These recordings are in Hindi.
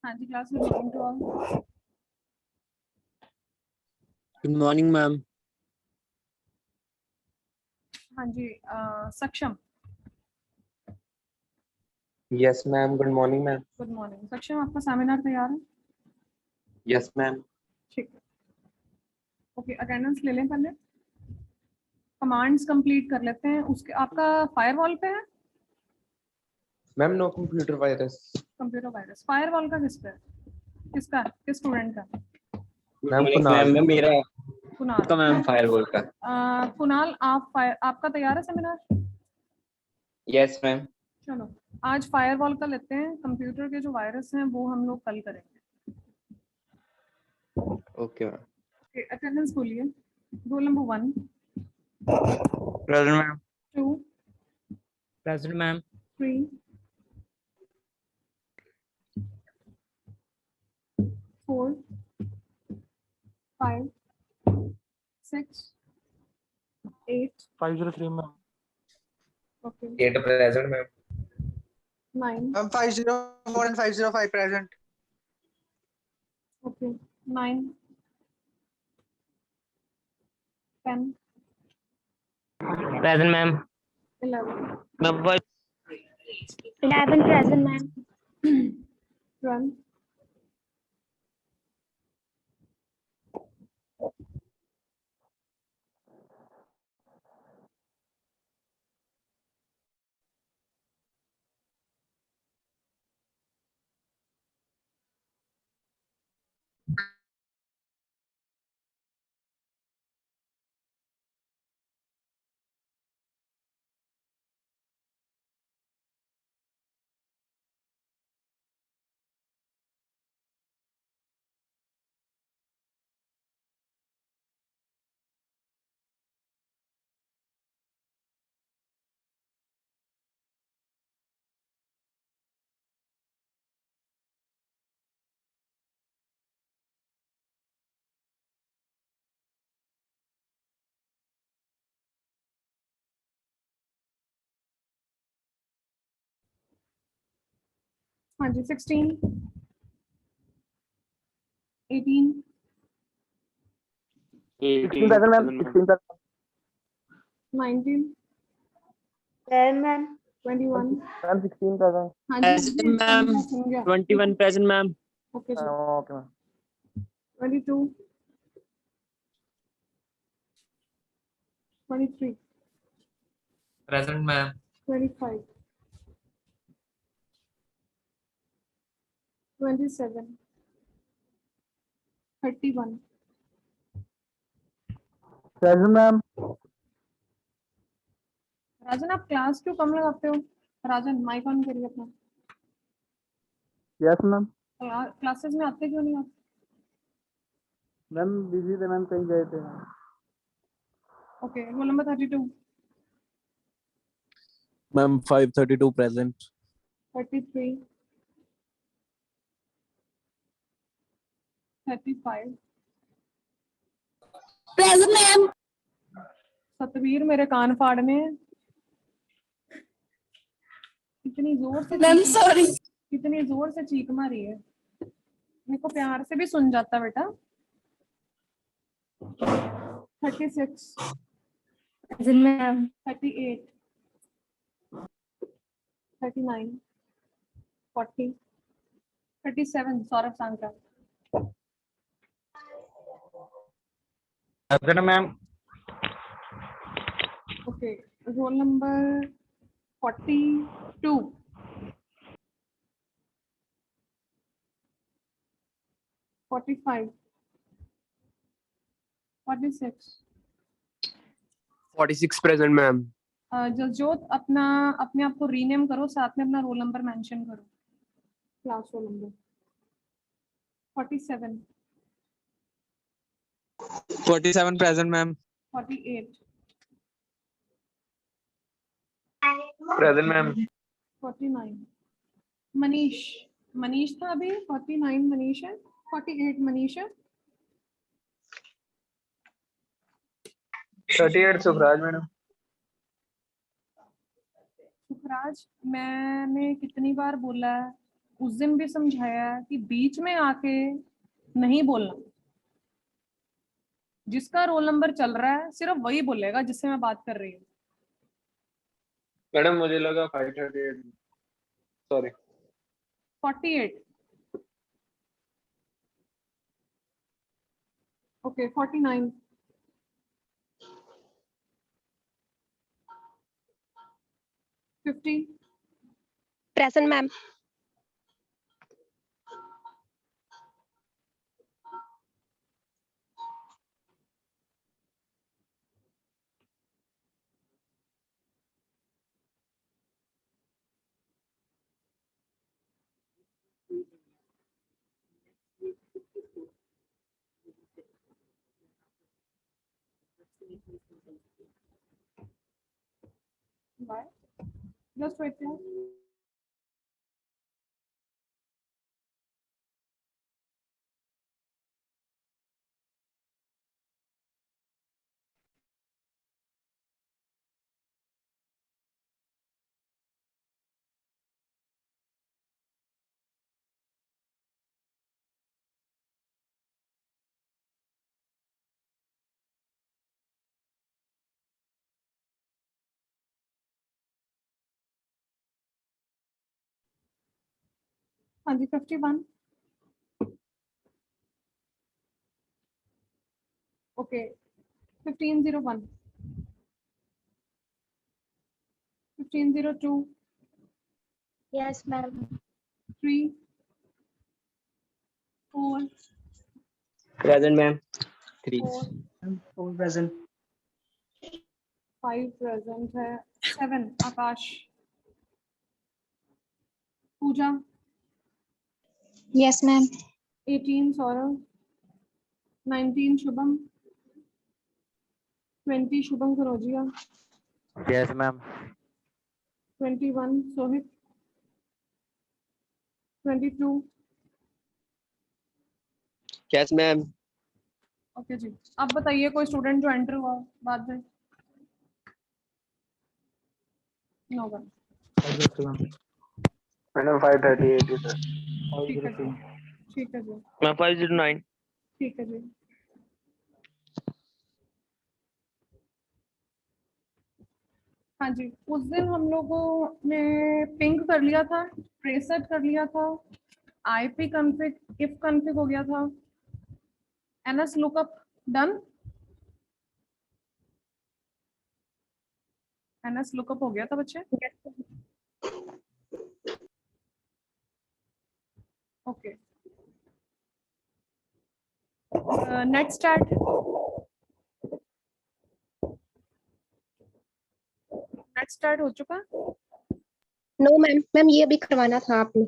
हाँ जी class, good morning to all. Good morning ma'am. हाँ जी Saksham. Yes ma'am, good morning ma'am. Good morning Saksham, आपका सेमिनार तैयार है? Yes ma'am. ठीक है, ओके अटेंडेंस ले लें पहले, कमांड्स कंप्लीट कर लेते हैं। उसके आपका फायरवॉल पे है? Ma'am no computer virus. Computer virus, firewall का किस पे है? किसका, किस स्टूडेंट का? मैम कुणाल। मैम मेरा कुणाल का मैम फायरवॉल का। कुणाल आपका तैयार है सेमिनार? Yes ma'am. चलो आज फायरवॉल का लेते हैं। कंप्यूटर के जो वायरस हैं वो हम लोग कल करेंगे। Okay ma'am. अटेंडेंस बोलिए। Roll number 1, present ma'am. 2, present ma'am. 3, 4, 5, 6, 8, 503 ma'am. okay, 8 present ma'am. 9, ma'am 504 and 505 present. okay, 9, 10, present ma'am. 11, ma'am 11 present, ma'am. 12, हाँ जी 16, 18, 16 present ma'am. 16 present 19, Present, ma'am. 21, ma'am. 16 present। हाँ जी present ma'am. 21 present ma'am. Okay जी, okay ma'am. 22, 23, present ma'am. 25, 27, 31, present ma'am. Rajan आप क्लास क्यों कम लगाते हो? राजन माइक ऑन करिए अपना। Yes ma'am. क्लासेस में आते क्यों नहीं आप? मैम बिजी थे मैम, कहीं गए थे। Okay roll number 32, ma'am 532 present. 33, 35, Present, ma'am. Satveer मेरे कान फाड़ने हैं। इतनी जोर से Ma'am, चीख- sorry. इतनी जोर से चीख मारी है, मेरे को प्यार से भी सुन जाता बेटा। 36, Present, ma'am. 38, 39, 40, 37 Saurabh Sankra. Present ma'am. Okay roll number 42, 45, 46, 46 present ma'am. Jasjot अपना अपने आप को रीनेम करो, साथ में अपना रोल नंबर मेंशन करो, class roll number. 47, 47 present ma'am. 48, present ma'am. 49, Manish, Manish था अभी। 49 मनीष है। 48 मनीष है। 38 सुखराज मैडम। सुखराज मैंने कितनी बार बोला है उस दिन भी समझाया है कि बीच में आके नहीं बोलना। जिसका रोल नंबर चल रहा है सिर्फ वही बोलेगा जिससे मैं बात कर रही हूँ। मैडम मुझे लगा 538, sorry. 48, okay 49, 50, Present, ma'am. 1, just wait there. हाँ जी 51, okay 1501, 1502, Yes, ma'am. 3, 4, Present, ma'am. 3. 4, All present. 5 present है, 7 Akash, Pooja, Yes, ma'am. 18 Saurabh, 19 Shubham, 20 Shubham Karojiya, Yes, ma'am. 21 Sohit, 22, Yes, ma'am. Okay जी। अब बताइए कोई स्टूडेंट जो एंटर हुआ बाद में? No one. मैडम 538 इधर। ठीक है जी, ठीक है जी, मैं 509. ठीक है जी। हाँ जी, उस दिन हम लोगों ने पिंग कर लिया था, प्रेसेट कर लिया था, आईपी कॉन्फ़िग, इफ कॉन्फ़िग हो गया था, NS lookup done, NS lookup हो गया था बच्चे। Okay, net start, net start हो चुका। No, ma'am. मैम ये भी करवाना था आपने।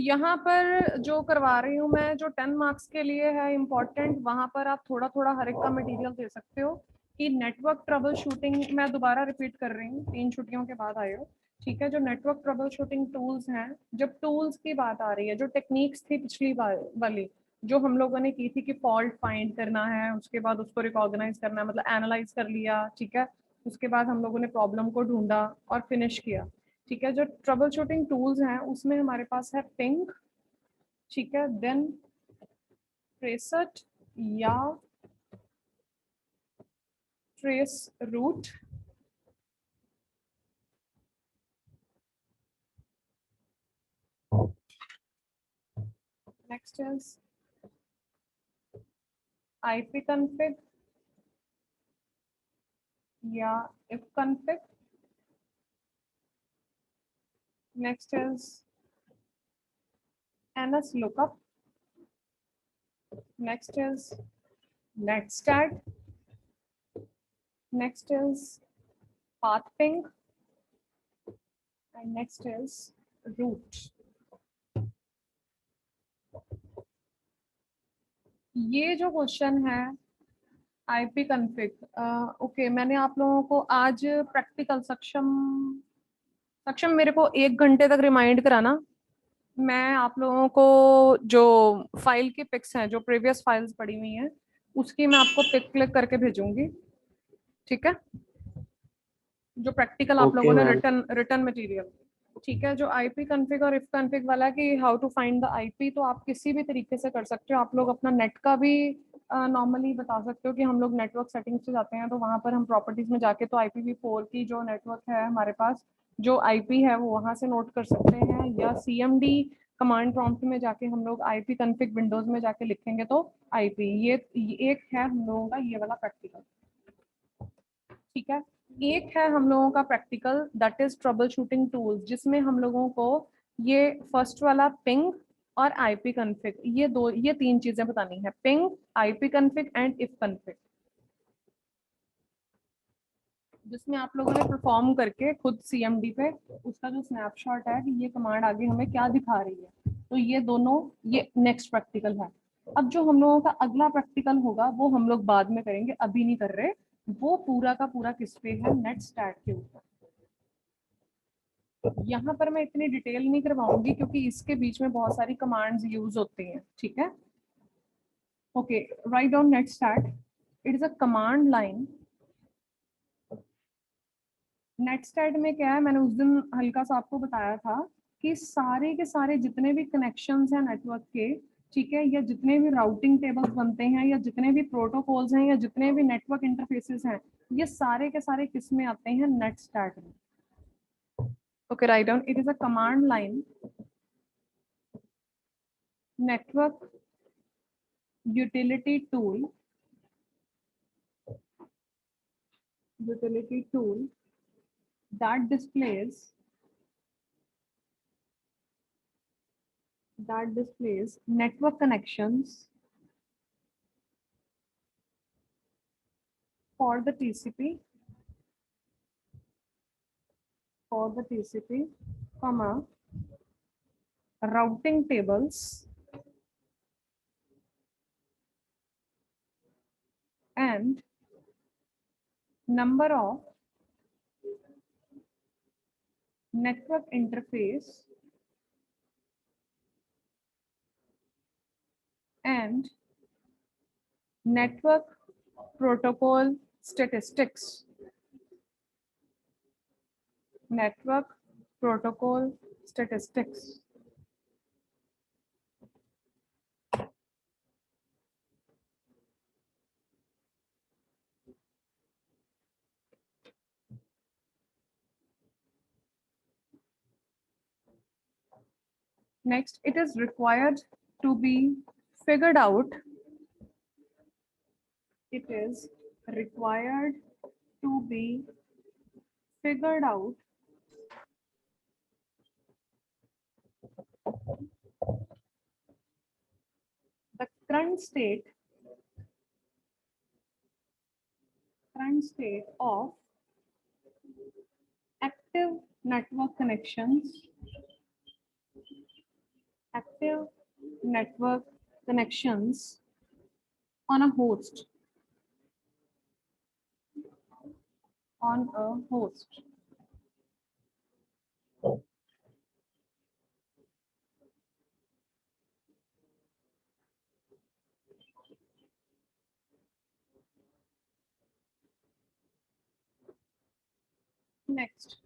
यहाँ पर जो करवा रही हूँ मैं, जो 10 मार्क्स के लिए है इम्पोर्टेंट, वहां पर आप थोड़ा थोड़ा हर एक का मटेरियल दे सकते हो। कि नेटवर्क ट्रबल शूटिंग, मैं दोबारा रिपीट कर रही हूँ, 3 छुट्टियों के बाद आए हो, ठीक है। जो नेटवर्क ट्रबल शूटिंग टूल्स हैं, जब टूल्स की बात आ रही है, जो टेक्निक्स थी पिछली वाली जो हम लोगों ने की थी कि फॉल्ट फाइंड करना है, उसके बाद उसको रिकॉग्नाइज करना है, मतलब एनालाइज कर लिया, ठीक है। उसके बाद हम लोगों ने प्रॉब्लम को ढूंढा और फिनिश किया, ठीक है। जो ट्रबल शूटिंग टूल्स हैं उसमें हमारे पास है पिंग, ठीक है, देन ट्रेसट या trace route, next is ipconfig या ifconfig, next is nslookup, next is netstat, next is pathping, and next is root। ये जो क्वेश्चन है आईपी कॉन्फ़िग, ओके, मैंने आप लोगों को आज प्रैक्टिकल सक्षम मेरे को 1 घंटे तक रिमाइंड कराना। मैं आप लोगों को जो फाइल की पिक्स हैं, जो प्रीवियस फाइल्स पड़ी हुई हैं, उसकी मैं आपको पिक क्लिक करके भेजूंगी, ठीक है। जो प्रैक्टिकल आप लोगों ने रिटर्न मटेरियल, ठीक है, जो आईपी कॉन्फ़िग और इफ कॉन्फ़िग वाला कि how to find the IP, तो आप किसी भी तरीके से कर सकते हो। आप लोग अपना नेट का भी नॉर्मली बता सकते हो कि हम लोग नेटवर्क सेटिंग्स से जाते हैं तो वहाँ पर हम प्रॉपर्टीज में जाके तो IPv4 की जो नेटवर्क है हमारे पास, जो आईपी है वो वहाँ से नोट कर सकते हैं, या CMD कमांड प्रॉम्प्ट में जाके हम लोग आईपी कॉन्फ़िग विंडोज में जाके लिखेंगे तो आईपी, ये एक है हम लोगों का ये वाला प्रैक्टिकल। ठीक है, एक है हम लोगों का practical that is trouble shooting tools, जिसमें हम लोगों को ये फर्स्ट वाला पिंग और आईपी कॉन्फ़िग, ये तीन चीजें बतानी है, ping, IP config and if config, जिसमें आप लोगों ने परफॉर्म करके खुद CMD पे उसका जो स्नैपशॉट है कि ये कमांड आगे हमें क्या दिखा रही है, तो ये दोनों, ये नेक्स्ट प्रैक्टिकल है। अब जो हम लोगों का अगला प्रैक्टिकल होगा वो हम लोग बाद में करेंगे, अभी नहीं कर रहे। वो पूरा का पूरा किस पे है, नेट स्टैट के ऊपर। यहाँ पर मैं इतनी डिटेल नहीं करवाऊंगी क्योंकि इसके बीच में बहुत सारी कमांड्स यूज होती हैं। ठीक है, okay, write down netstat, it is a command line. Netstat में क्या है, मैंने उस दिन हल्का सा आपको बताया था कि सारे के सारे जितने भी कनेक्शंस हैं नेटवर्क के, ठीक है, या जितने भी राउटिंग टेबल्स बनते हैं, या जितने भी प्रोटोकॉल्स हैं, या जितने भी नेटवर्क इंटरफेसेस हैं, ये सारे के सारे किस में आते हैं, नेट स्टैट में। Okay, write down, it is a command line network utility tool that displays network connections for the TCP, comma, routing tables and number of network interface and network protocol statistics. Network protocol statistics. Next, it is required to be figured out. It is required to be figured out the current state of active network connections on a host. Next,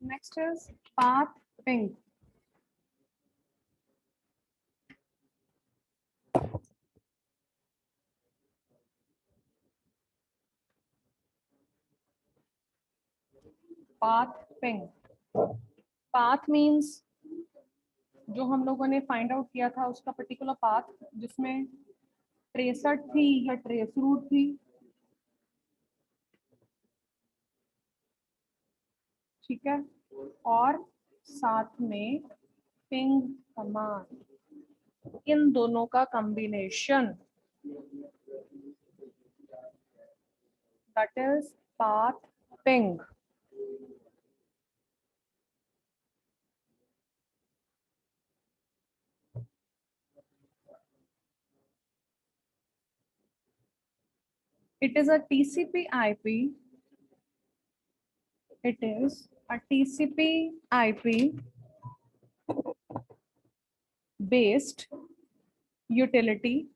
next is path ping. Path ping. Path means जो हम लोगों ने फाइंड आउट किया था उसका पर्टिकुलर पाथ, जिसमें 63 थी या ट्रेस रूट थी। ठीक है, और साथ में पिंग कमांड, इन दोनों का combination, that is path ping. It is a TCP IP. It is a TCP IP based utility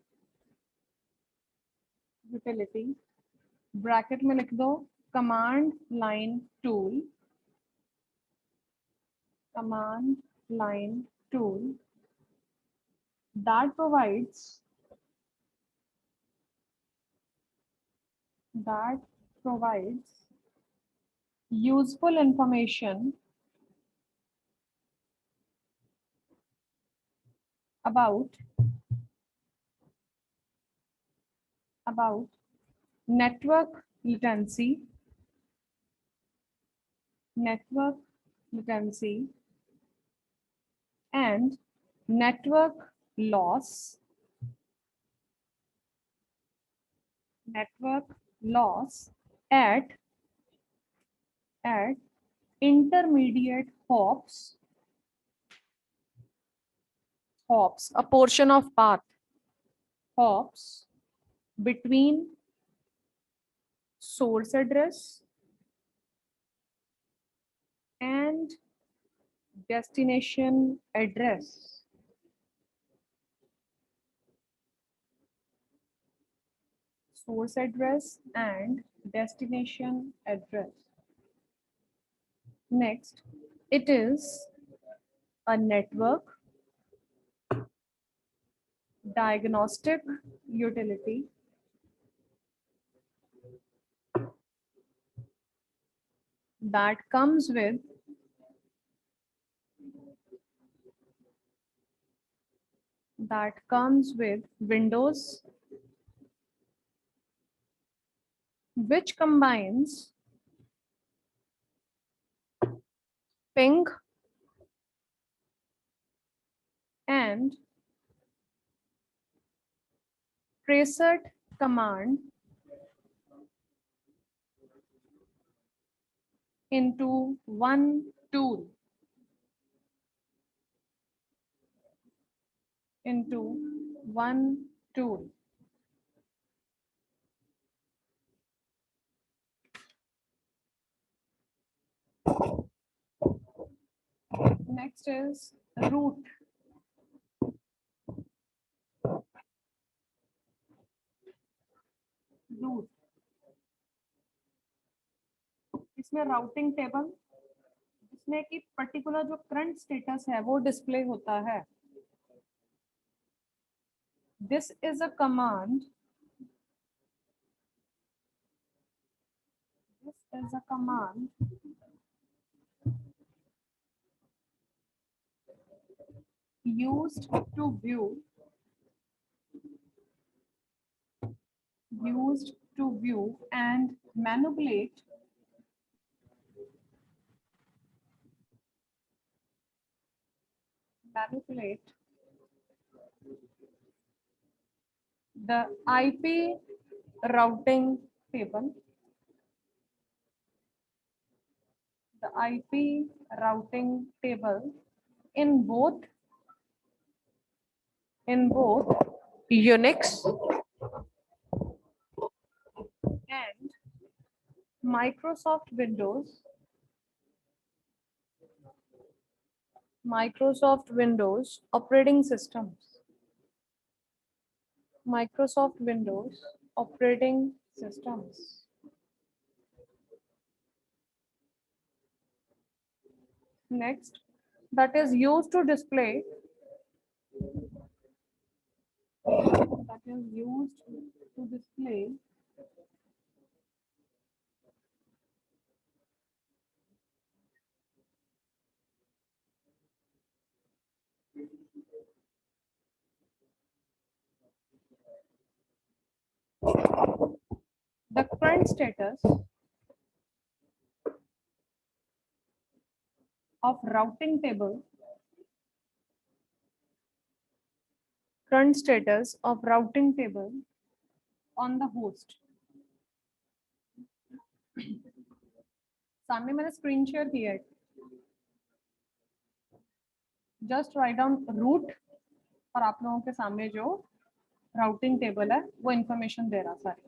bracket में लिख दो command line tool that provides useful information about network latency and network loss at intermediate hops, a portion of path hops between source address and destination address. Source address and destination address. Next, it is a network diagnostic utility that comes with Windows, which combines ping and tracer command into one tool. Next is root. इसमें राउटिंग टेबल जिसमें कि पर्टिकुलर जो करंट स्टेटस है वो डिस्प्ले होता है. This is a command used to view and manipulate the IP routing table. In both Unix and Microsoft Windows operating systems. Next, that is used to display the current status of routing table on the host. सामने मैंने स्क्रीन शेयर किया है. जस्ट राइट डाउन रूट और आप लोगों के सामने जो राउटिंग टेबल है वो इंफॉर्मेशन दे रहा सारी.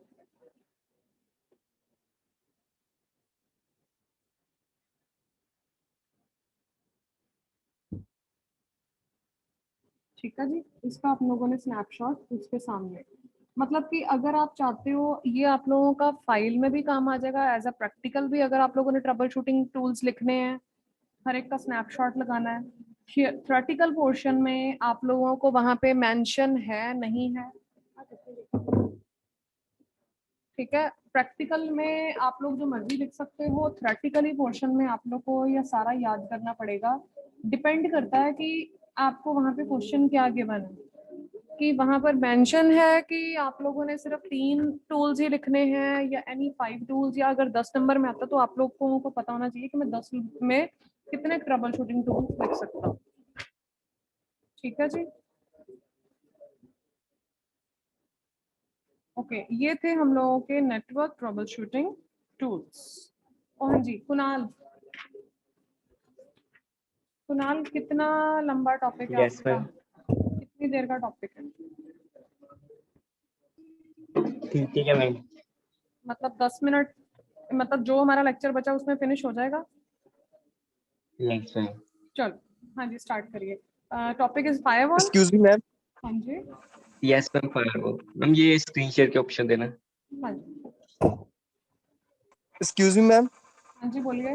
ठीक है जी, इसका आप लोगों ने स्नैपशॉट उसके सामने, मतलब कि अगर आप चाहते हो ये आप लोगों का फाइल में भी काम आ जाएगा, एज अ प्रैक्टिकल भी अगर आप लोगों ने ट्रबल शूटिंग टूल्स लिखने हैं, हर एक का स्नैपशॉट लगाना है। थ्योरेटिकल पोर्शन में आप लोगों को वहां पे मेंशन है नहीं है, ठीक है। प्रैक्टिकल में आप लोग जो मर्जी लिख सकते हो, थ्योरेटिकली पोर्शन में आप लोग को यह सारा याद करना पड़ेगा। डिपेंड करता है कि आपको वहां पे क्वेश्चन क्या गिवन है, कि वहां पर मेंशन है कि आप लोगों ने सिर्फ 3 टूल्स ही लिखने हैं या एनी 5 टूल्स, या अगर 10 नंबर में आता तो आप लोगों को पता होना चाहिए कि मैं 10 में कितने ट्रबल शूटिंग टूल्स लिख सकता हूँ। ठीक है जी, ओके, ये थे हम लोगों के नेटवर्क ट्रबल शूटिंग टूल्स। और हाँ जी, कुणाल, कुणाल कितना लंबा टॉपिक है Yes, आपका, ma'am. कितनी देर का टॉपिक है? ठीक है मैम. मतलब 10 मिनट, मतलब जो हमारा लेक्चर बचा उसमें फिनिश हो जाएगा? Yes, ma'am. चलो, हाँ जी, स्टार्ट करिए। Topic is firewall. Excuse me ma'am. हाँ जी, Yes, ma'am. Firewall. मैम ये स्क्रीन शेयर के ऑप्शन देना. हाँ जी, एक्सक्यूज मी मैम। हाँ जी, बोलिए।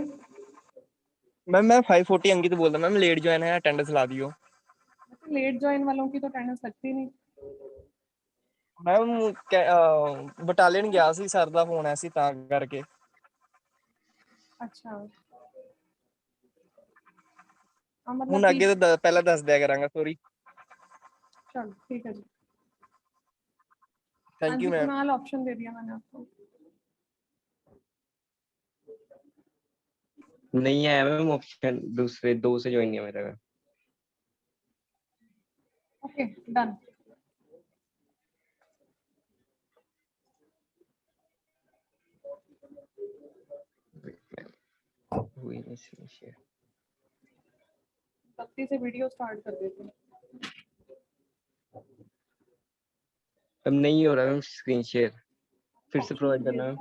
मैम मैं 540 अंकित बोल रहा हूँ मैम, लेट ज्वाइन है, अटेंडेंस ला दियो। लेट ज्वाइन वालों की तो अटेंडेंस लगती नहीं। मैम बटालियन गया सी, सर ਦਾ ਫੋਨ ਆਇਆ ਸੀ ਤਾਂ ਕਰਕੇ। अच्छा, हाँ, मतलब ਹੁਣ ਅੱਗੇ कि ਤੋਂ ਪਹਿਲਾਂ ਦੱਸ ਦਿਆ ਕਰਾਂਗਾ, ਸੌरी। चलो ठीक है जी। हाँ थैंक जी, यू मैम। कुणाल, ऑप्शन दे दिया मैंने आपको। नहीं है मैम ऑप्शन, दूसरे 2 से ज्वाइन नहीं है मेरा. Okay, done. हुई नहीं स्क्रीन शेयर. गलती से वीडियो स्टार्ट कर देते हैं। अब नहीं हो रहा मैम स्क्रीन शेयर, फिर से प्रोवाइड करना मैम.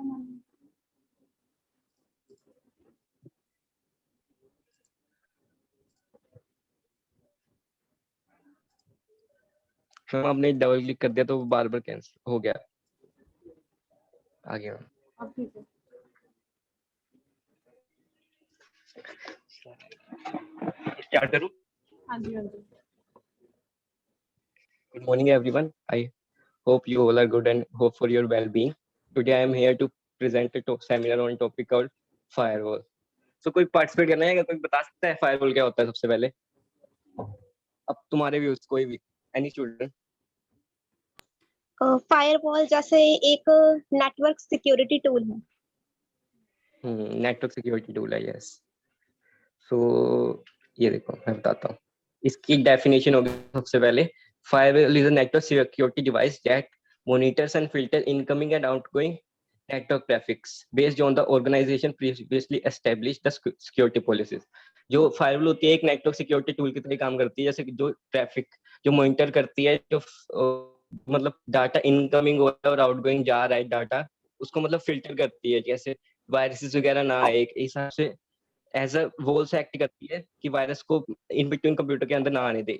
मैम आपने डबल क्लिक कर दिया तो वो बार बार कैंसिल हो गया. आ गया मैम. अब ठीक है। स्टार्ट करूं? हाँ जी, हाँ जी। Good morning everyone. I hope you all are good and hope for your well-being. Today I am here to present a seminar on topic called firewall. So कोई पार्टिसिपेट करना है, कोई बता सकता है फायरवॉल क्या होता है सबसे पहले? अब तुम्हारे व्यूज, कोई भी, एनी स्टूडेंट. फायरवॉल जैसे एक नेटवर्क सिक्योरिटी टूल है। नेटवर्क सिक्योरिटी टूल है, यस. सो ये देखो मैं बताता हूँ. इसकी डेफिनेशन होगी सबसे पहले. Firewall is a network security device that monitors and filters incoming and outgoing network traffics based on the organization previously established the security policies. जो फायरवॉल होती है एक नेटवर्क सिक्योरिटी टूल की तरह काम करती है, जैसे जो ट्रैफिक जो मॉनिटर करती है, जो मतलब डाटा इनकमिंग हो रहा है और आउटगोइंग जा रहा है डाटा, उसको मतलब फिल्टर करती है, जैसे वायरसेस वगैरह ना आए, एक हिसाब से एज अ वॉल से एक्ट करती है कि वायरस को इन बिटवीन कंप्यूटर के अंदर ना आने दे.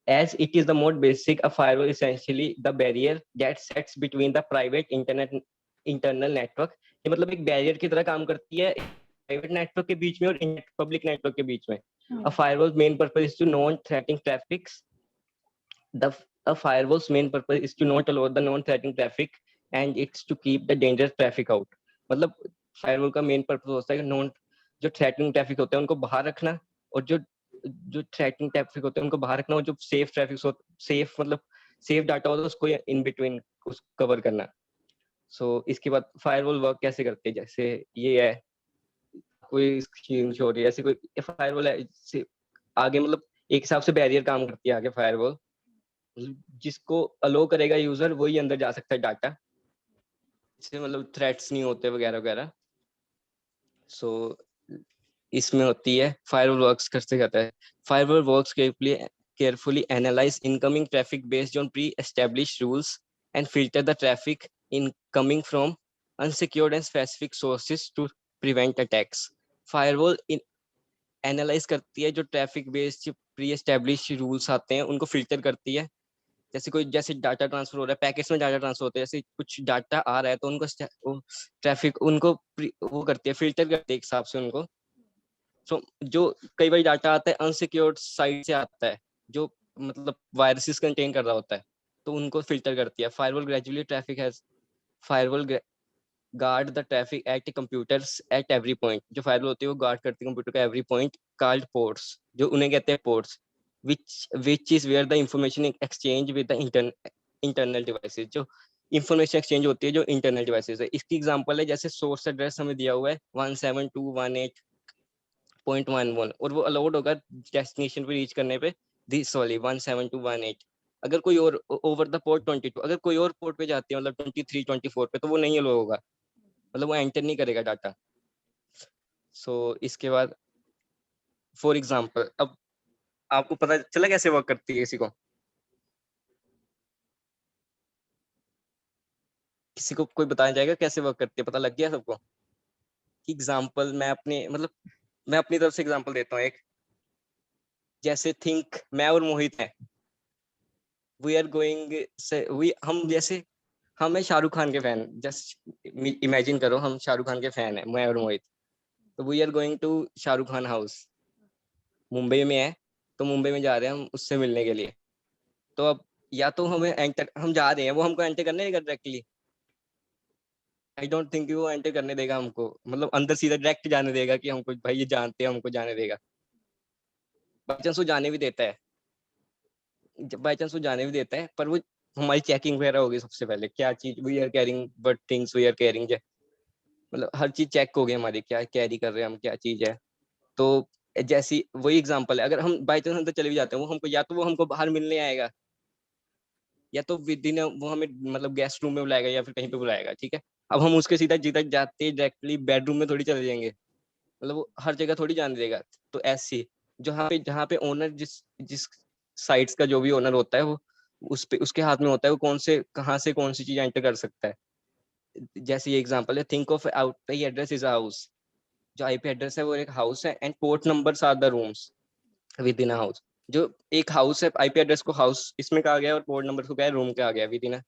As it is the most basic, a firewall is essentially the barrier that sets between the private internal network. ये मतलब एक बैरियर की तरह काम करती है प्राइवेट नेटवर्क के बीच में और पब्लिक नेटवर्क के बीच में. A firewall's main purpose is to non-threatening traffic. A firewall's main purpose is to not allow the non-threatening traffic and it's to keep the dangerous traffic out. मतलब फायरवॉल का मेन पर्पस होता है कि नॉन जो थ्रेटनिंग ट्रैफिक होते हैं उनको बाहर रखना, और जो थ्रेटनिंग ट्रैफिक होते हैं उनको बाहर रखना, और जो सेफ ट्रैफिक सेफ मतलब सेफ डाटा होता है उसको इन बिटवीन उसको कवर करना. सो इसके बाद फायरवॉल वर्क कैसे करते हैं, जैसे ये है कोई स्क्रीन शॉट है, ऐसे कोई फायरवॉल है आगे, मतलब एक हिसाब से बैरियर काम करती है आगे फायरवॉल, जिसको अलो करेगा यूजर वही अंदर जा सकता है डाटा, इससे मतलब थ्रेट्स नहीं होते वगैरह वगैरह. सो इसमें होती है फायरवॉल वर्क्स कैसे करता है. Firewall works carefully analyze incoming traffic based on pre-established rules and filter the traffic incoming from unsecured and specific sources to prevent attacks. Firewall analyze करती है जो traffic based pre establish rules आते हैं उनको फिल्टर करती है। जैसे डाटा ट्रांसफर हो रहा है, पैकेट्स में डाटा ट्रांसफर होते हैं, जैसे कुछ डाटा आ रहा है तो उनको ट्रैफिक उनको वो करती है, फिल्टर करती है एक हिसाब से उनको। सो जो कई बार डाटा आता है अनसिक्योर्ड साइट से आता है, जो मतलब वायरसेस कंटेन कर रहा होता है, तो उनको फिल्टर करती है। Firewall gradually traffic has firewall guard the traffic at computers at every point. जो फायरवॉल होती है वो गार्ड करती है कंप्यूटर का एवरी पॉइंट, कॉल्ड पोर्ट्स, जो उन्हें कहते हैं ports, which is where the information exchange with the internal devices। जो इंफॉर्मेशन एक्सचेंज होती है जो इंटरनल डिवाइसेस है। इसकी एग्जांपल है जैसे सोर्स एड्रेस हमें दिया हुआ है 172.168.11 और वो अलाउड होगा डेस्टिनेशन पे रीच करने पे दिस वाली 172.168। अगर कोई और ओवर द पोर्ट 22, अगर कोई और पोर्ट पे जाती है मतलब 23 24 पे, तो वो नहीं अलाउ होगा, मतलब वो एंटर नहीं करेगा डाटा। सो इसके बाद फॉर एग्जांपल अब आपको पता चला कैसे वर्क करती है, किसी को कोई बताया जाएगा कैसे वर्क करती है, पता लग गया सबको? एग्जांपल मैं अपनी तरफ से एग्जांपल देता हूँ एक। जैसे थिंक मैं और मोहित हैं, वी आर गोइंग हम है शाहरुख खान के फैन, जस्ट इमेजिन करो हम शाहरुख खान के फैन है, मैं और मोहित। तो we are going to Shahrukh Khan house, Mumbai में है, तो मुंबई में जा रहे हैं हम उससे मिलने के लिए। तो अब या तो हम जा रहे हैं, वो हमको एंटर करने देगा डायरेक्टली? आई डोंट थिंक वो एंटर करने देगा हमको, मतलब अंदर सीधा डायरेक्ट जाने देगा कि हमको भाई ये जानते हैं, हमको जाने देगा। बाई चांस वो जाने भी देता है, पर वो हमारी चेकिंग वगैरह होगी सबसे पहले, क्या चीज we are carrying, what things we are carrying, मतलब हर चीज चेक होगी हमारी, क्या कैरी कर रहे हैं हम, क्या चीज है। तो जैसी वही एग्जांपल है, अगर हम बाई चांस अंदर चले भी जाते हैं, वो हमको बाहर मिलने आएगा, या तो विद इन वो हमें मतलब गेस्ट रूम में बुलाएगा या फिर कहीं पे बुलाएगा, ठीक है। अब हम उसके सीधा जिधर जाते डायरेक्टली बेडरूम में थोड़ी चले जाएंगे, मतलब वो हर जगह थोड़ी जाने देगा। तो ऐसी जहाँ पे ओनर जिस साइट्स का जो भी ओनर होता है, वो उसके हाथ में होता है, वो कहाँ से कौन सी चीज एंटर कर सकता है। जैसे ये एग्जांपल है, think of IP address is a house. जो आईपी एड्रेस है वो एक हाउस है, and port numbers are the rooms within a house. जो एक हाउस है, आईपी एड्रेस को हाउस इसमें कहा गया और पोर्ट नंबर को क्या है, रूम का आ गया within a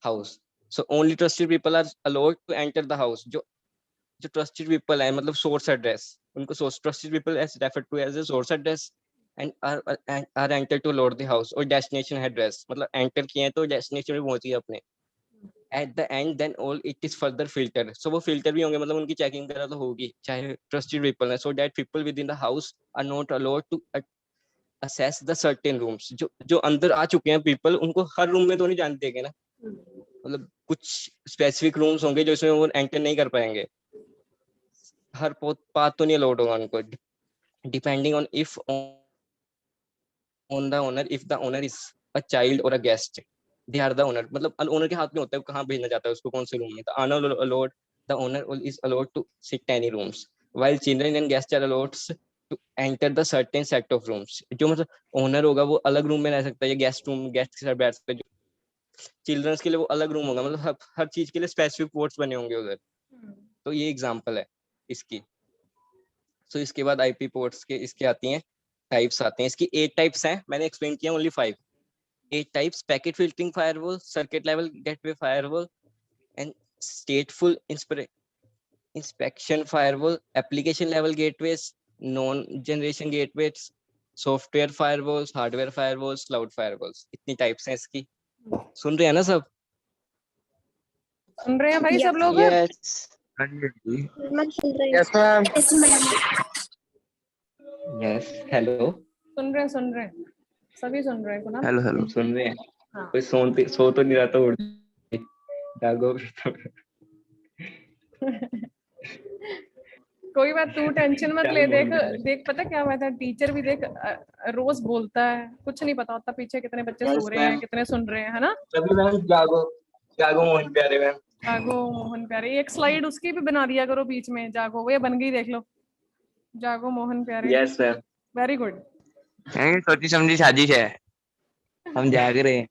house. So only trusted people are allowed to enter the house. जो ट्रस्टेड पीपल है, मतलब सोर्स एड्रेस, उनको source trusted people as referred to as a source address and are enter to load the house. और डेस्टिनेशन एड्रेस, मतलब एंटर किए हैं तो डेस्टिनेशन में पहुंची अपने। At the end then all it is further filter. So वो फिल्टर भी होंगे, मतलब उनकी चेकिंग वगैरह तो होगी, चाहे ट्रस्टेड पीपल है, so that people within the house are not allowed to access the certain rooms. जो अंदर आ चुके हैं पीपल, उनको हर रूम में तो नहीं जाने देंगे ना, मतलब कुछ स्पेसिफिक रूम्स होंगे जो इसमें वो एंटर नहीं कर पाएंगे, हर पाथ तो नहीं अलाउड होगा उनको। Depending on if on the owner, if the owner is a child और a guest, they are the owner. मतलब ओनर के हाथ में होता है कहाँ भेजना चाहता है उसको, कौन से रूम में। The owner allowed, the owner is allowed to sit any rooms, while children and guest are allowed to enter the certain set of rooms. जो मतलब ओनर होगा वो अलग रूम में रह सकता है, या गेस्ट के साथ बैठ सकता है। चिल्ड्रंस के लिए वो अलग रूम होगा, मतलब हर चीज के लिए स्पेसिफिक पोर्ट्स बने होंगे उधर। तो ये एग्जांपल है इसकी। सो इसके बाद आईपी पोर्ट्स के इसके आती हैं टाइप्स आते हैं। इसकी 8 टाइप्स हैं, मैंने एक्सप्लेन किया only 5। 8 types: packet filtering firewall, circuit level gateway firewall and स्टेटफुल inspection firewall, application level gateways, non generation gateways, software firewalls, hardware firewalls, cloud firewalls. इतनी टाइप्स हैं इसकी। सुन रहे हैं ना सब? सुन रहे हैं भाई सब लोग? यस मैं सुन रही हूँ। Yes ma'am. Yes, ma'am. Yes hello, सुन रहे हैं सभी सुन रहे हैं कुनाल? Hello hello. सुन रहे हैं? हाँ। कोई सो तो नहीं रहा तो उठ जागो। कोई बात, तू टेंशन मत ले। क्या बोल देख पता क्या हुआ था, टीचर भी देख रोज बोलता है, कुछ नहीं पता होता पीछे कितने बच्चे सो रहे हैं, कितने सुन रहे हैं, है ना? सभी मैम जागो जागो मोहन प्यारे मैम। जागो मोहन प्यारे, एक स्लाइड उसकी भी बना दिया करो बीच में, जागो, वो ये बन गई, देख लो, जागो मोहन प्यारे। Yes ma'am. Very good. सोची समझी साजिश है, हम जाग रहे हैं।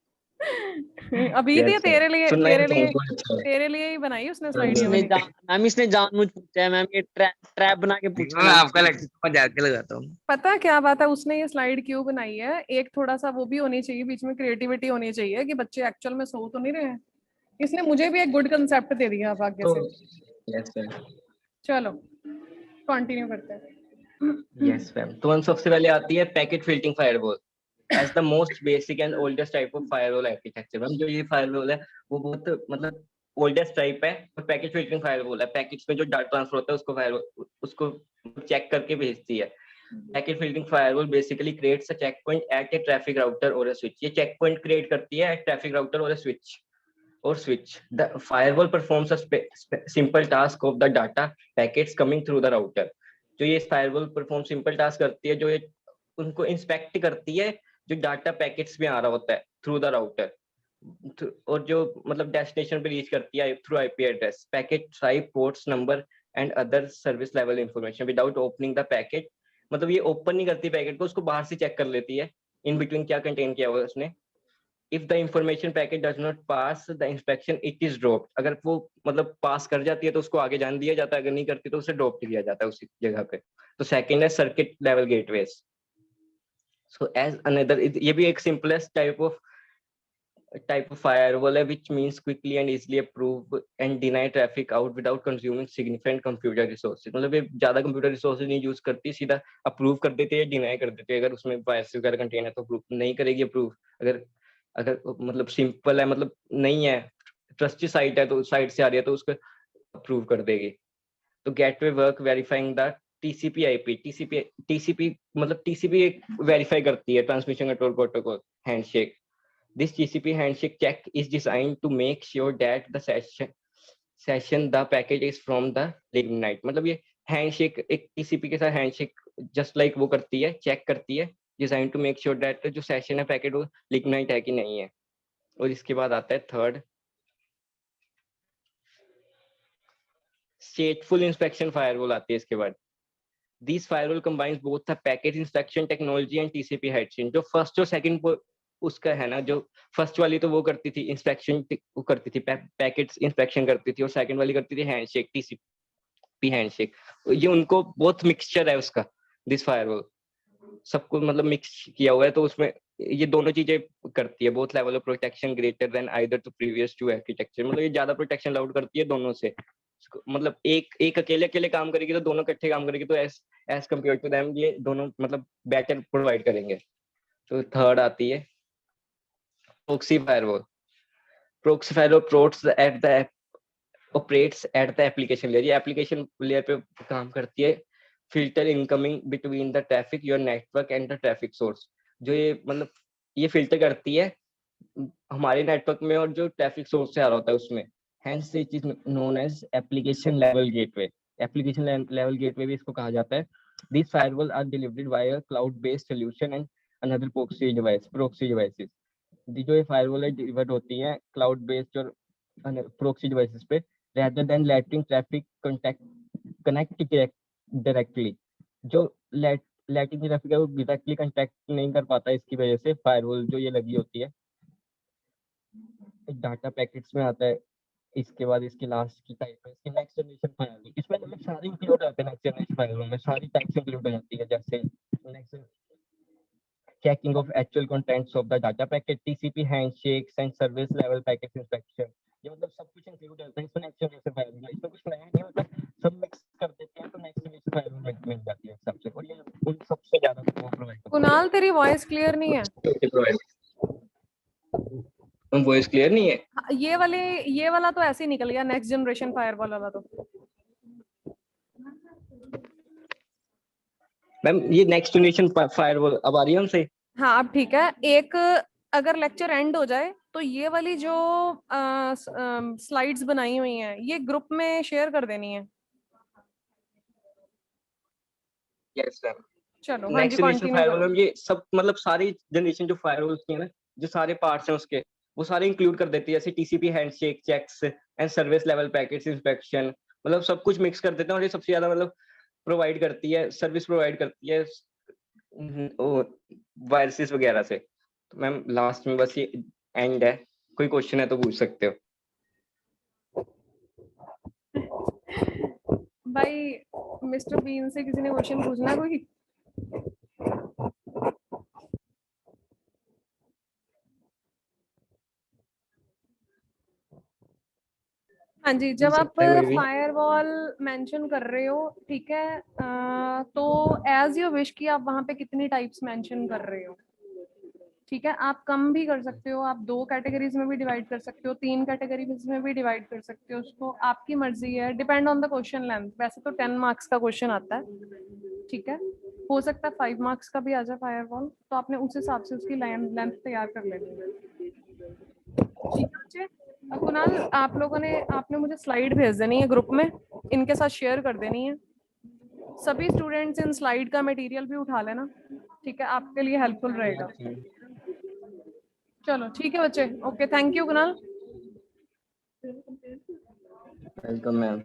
अभी Yes, तो sir. तेरे लिए सुनना तेरे तो लिए बहुत अच्छा है। तेरे लिए ही बनाई उसने स्लाइड ये इसने वाली। मैम इसने जानबूझ पूछा है मैम, ये ट्रैप बना के पूछा मैं मैम आपका लेक्चर मजाक के लगाता हूँ। पता है क्या बात है, उसने ये स्लाइड क्यों बनाई है, एक थोड़ा सा वो भी होनी चाहिए बीच में, क्रिएटिविटी होनी चाहिए कि बच्चे एक्चुअल में सो तो नहीं रहे हैं। इसने मुझे भी एक गुड कंसेप्ट दे दिया अब आगे तो से। yes sir. चलो कंटिन्यू करते हैं। Yes मैम, तो हम सबसे पहले आती है packet filtering firewall as the most basic and oldest type of firewall architecture. Ma'am जो ये फायरवॉल है वो बहुत मतलब ओल्डेस्ट टाइप है और पैकेट फिल्टरिंग फायरवॉल है। पैकेट्स में जो डाटा ट्रांसफर होता है उसको फायरवॉल उसको चेक करके भेजती है। Packet filtering firewall basically creates a check point at a traffic router और अ स्विच। ये चेक पॉइंट क्रिएट करती है एट ट्रैफिक राउटर और अ switch. The firewall performs a simple task of the data packets coming through the router. जो ये firewall perform simple task करती है, जो ये उनको इंस्पेक्ट करती है जो डाटा पैकेट्स में आ रहा होता है थ्रू द राउटर, और जो मतलब डेस्टिनेशन पे रीच करती है through IP address, packet type, ports number and other service level information without opening the packet. मतलब ये ओपन नहीं करती पैकेट को, उसको बाहर से चेक कर लेती है इन बिटवीन क्या कंटेन किया हुआ है उसने। If the information packet does not pass the inspection, it is dropped. अगर वो मतलब पास कर जाती है तो उसको आगे जान दिया जाता है, अगर नहीं करती तो उसे ड्रॉप किया जाता है उसी जगह पे। तो सेकंड है circuit level gateways. So as another, ये भी एक simplest type of firewall है, which means quickly and easily approve and deny traffic out without consuming significant computer resources. मतलब ये ज्यादा computer resources नहीं यूज करती, सीधा अप्रूव कर देते हैं, डिनाई कर देते हैं। अगर उसमें वायरस वगैरह कंटेन है तो अप्रूव नहीं करेगी। अप्रूव अगर मतलब सिंपल है, मतलब नहीं है, ट्रस्टी साइट है तो साइट से आ रही है तो उसको अप्रूव कर देगी। तो gateway work verifying the TCP IP. TCP मतलब टीसीपी एक वेरीफाई करती है transmission control protocol handshake. This TCP handshake check is designed to make sure that the session the packet is from the lignite. मतलब ये हैंडशेक एक टीसीपी के साथ हैंडशेक जस्ट लाइक वो करती है, चेक करती है, design to make sure that जो सेशन है पैकेट वो लिग्नाइट है कि नहीं है। और इसके बाद आता है थर्ड, स्टेटफुल इंस्पेक्शन फायरवॉल आती है इसके बाद। This firewall combines both the packet inspection technology and TCP handshake. जो फर्स्ट और सेकंड उसका है ना, जो फर्स्ट वाली तो वो करती थी इंस्पेक्शन, वो करती थी पैकेट्स इंस्पेक्शन करती थी, और सेकंड वाली करती थी हैंडशेक, टीसीपी हैंडशेक। ये उनको बहुत मिक्सचर है उसका, दिस फायरवॉल सबको मतलब मिक्स किया हुआ है, तो उसमें ये दोनों चीजें करती है। Both level of protection greater than either to previous two architecture. मतलब ये ज्यादा प्रोटेक्शन अलाउड करती है दोनों से। मतलब एक अकेले काम करेगी तो दोनों इकट्ठे काम करेगी तो एज कम्पेयर टू देम ये दोनों मतलब बेटर प्रोवाइड करेंगे। तो थर्ड आती है proxy firewall. Proxy firewall operates at the application layer। ये एप्लीकेशन लेयर पे काम करती है। Filter incoming between the traffic your network and the traffic source. जो ये मतलब ये फिल्टर करती है हमारे नेटवर्क में और जो ट्रैफिक सोर्स से आ रहा होता है उसमें। Hence it is known as application level gateway। application level gateway भी इसको कहा जाता है। These firewalls are delivered via cloud based solution and another proxy devices। जो ये फायरवॉल है डिलीवर्ड होती है क्लाउड बेस्ड और proxy devices पे, rather than letting traffic connect directly। जो letting traffic है वो directly contact नहीं कर पाता, इसकी वजह से फायरवॉल जो ये लगी होती है डाटा पैकेट्स में आता है। इसके बाद इसकी लास्ट की टाइप है इसकी नेक्स्ट जनरेशन फायरवॉल। इसमें मतलब सारी इंक्लूड होते हैं नेक्स्ट जनरेशन फायरवॉल में, सारी टाइप्स इंक्लूड हो जाती है, जैसे next checking of actual contents of the data packet, TCP handshakes and service level packet inspection। ये मतलब सब कुछ इंक्लूड होता है इसमें नेक्स्ट जनरेशन फायरवॉल। इसमें कुछ नया नहीं, मतलब सब मिक्स कर देते हैं तो नेक्स्ट जनरेशन फायरवॉल मिल जाती है सबसे, और ये उन सबसे ज्यादा वो प्रोवाइड करती है। कुणाल तेरी वॉइस क्लियर नहीं है। वॉइस क्लियर नहीं है। ये वाला तो ऐसे ही निकल गया, नेक्स्ट जनरेशन फायरवॉल वाला तो। मैम ये नेक्स्ट जनरेशन फायरवॉल अब आ रही है हमसे। हाँ अब ठीक है। एक अगर लेक्चर एंड हो जाए तो ये वाली जो स्लाइड्स बनाई हुई हैं ये ग्रुप में शेयर कर देनी है। Yes ma'am. चलो हाँ जी नेक्स्ट जनरेशन कंटिन्यू फायरवॉल करो। में ये सब मतलब सारी जनरेशन जो फायरवॉल्स की है ना, जो सारे पार्ट्स हैं उसके वो सारे इंक्लूड कर देती है, जैसे TCP handshake checks and service level packets inspection. मतलब सब कुछ मिक्स कर देते हैं, और ये सबसे ज्यादा मतलब प्रोवाइड करती है, सर्विस प्रोवाइड करती है वायरसेस वगैरह से। तो मैम लास्ट में बस ये एंड है कोई क्वेश्चन है तो पूछ सकते हो। भाई मिस्टर बीन से किसी ने क्वेश्चन पूछना है कोई? हाँ जी, जब पूछ आप सकता है कोई भी। फायरवॉल मेंशन कर रहे हो, ठीक है, तो एज यू विश कि आप वहां पे कितनी टाइप्स मेंशन कर रहे हो, ठीक है। आप कम भी कर सकते हो, आप 2 कैटेगरीज में भी डिवाइड कर सकते हो, 3 कैटेगरीज में भी डिवाइड कर सकते हो, उसको आपकी मर्जी है, depend on the question length. वैसे तो 10 मार्क्स का क्वेश्चन आता है, ठीक है, हो सकता है 5 मार्क्स का भी आ जाए फायरवॉल, तो आपने उस हिसाब से उसकी लेंथ तैयार कर लेनी है, ठीक है बच्चे। कुणाल, आपने मुझे स्लाइड भेज देनी है ग्रुप में, इनके साथ शेयर कर देनी है। सभी स्टूडेंट्स इन स्लाइड का मटेरियल भी उठा लेना, ठीक है, आपके लिए हेल्पफुल रहेगा। चलो ठीक है बच्चे, okay, thank you Kunal. Welcome ma'am.